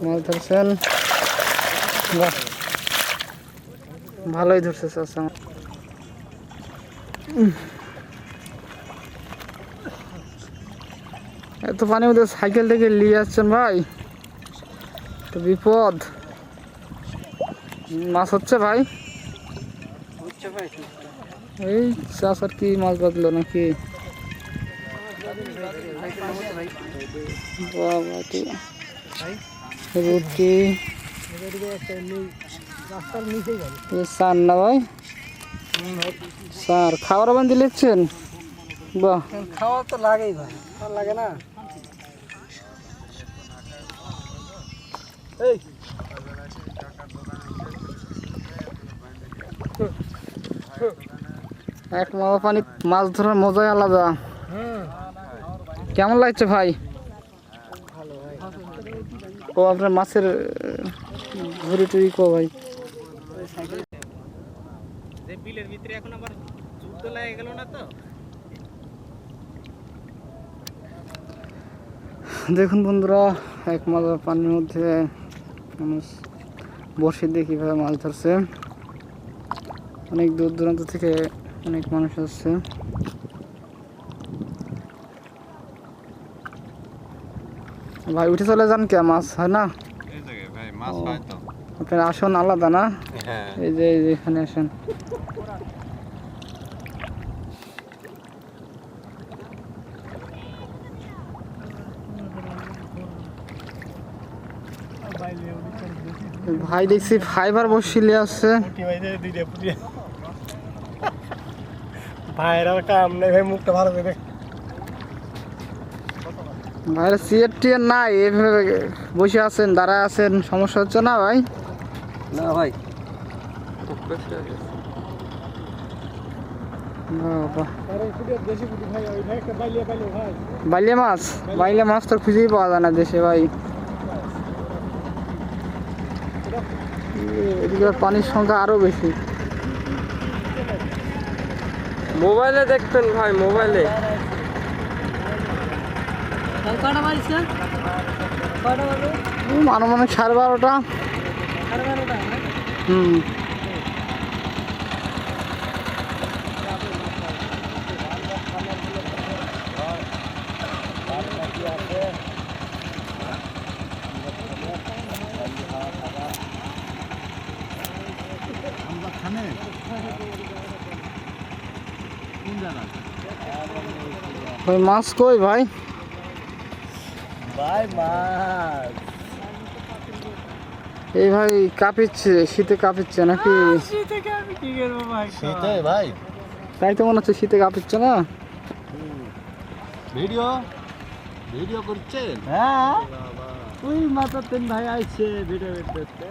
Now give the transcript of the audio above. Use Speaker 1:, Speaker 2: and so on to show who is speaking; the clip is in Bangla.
Speaker 1: মাছ ধরছেন, বাহ ভালোই ধরছে চাচা। এত পানির মধ্যে সাইকেল থেকে নিয়ে যাচ্ছেন ভাই, তো বিপদ। মাছ হচ্ছে ভাই? এই চাচার কি মাছ বাঁধলো নাকি? রুটি সার না ভাই, সার খাবার বান্ধি লিখছেন? বাহ,
Speaker 2: খাওয়া তো লাগেই ভাই, লাগে না?
Speaker 1: এক মামা পানি মাছ ধরার মজাই আলাদা। কেমন লাগছে ভাই? ও আপনার মাছের ঘুরি টুরি কো ভাই? বিলের ভিতরে এখন আবার যুদ্ধ লেগে গেল না তো। দেখুন বন্ধুরা, এক মাজা পানির মধ্যে মানুষ বসে দিয়ে কীভাবে মাছ ধরছে। অনেক দূর দূরান্ত থেকে অনেক মানুষ আসছে। ভাই উঠে চলে যান, কে মাছ হয় না? আপনার আসন আলাদা না? এই যে এখানে আসেন। ভাই দেখছি ফাইবার বসিলে আসছে।
Speaker 2: ভাইয়ের কাম নেই ভাই, মুখটা ভালো করে দেখ।
Speaker 1: ভাইরা সিয়ার টিয়ার নাই, এভাবে বসে আছেন, দাঁড়ায় আছেন, সমস্যা হচ্ছে না ভাই?
Speaker 2: না ভাই,
Speaker 1: বাইলে মাছ, বাইলে মাছ তো খুঁজেই পাওয়া যায় না দেশে ভাই। এদিকে পানির সংখ্যা আরো বেশি।
Speaker 2: মোবাইলে দেখতেন ভাই, মোবাইলে।
Speaker 1: আনুমানিক 12:30। হুম, ভাই মাছ কই ভাই?
Speaker 2: ভাই মাছ
Speaker 1: এই ভাই কাঁপিচ্ছে, শীতে কাঁপিচ্ছে নাকি?
Speaker 2: শীতে আমি কি করবো ভাই? শীতে ভাই,
Speaker 1: তাই তো মনে হচ্ছে শীতে কাঁপিচ্ছে না?
Speaker 2: ভিডিও ভিডিও করছেন? হ্যাঁ, ওই মাথাতেন ভাই আইছে ভিডিও করতে।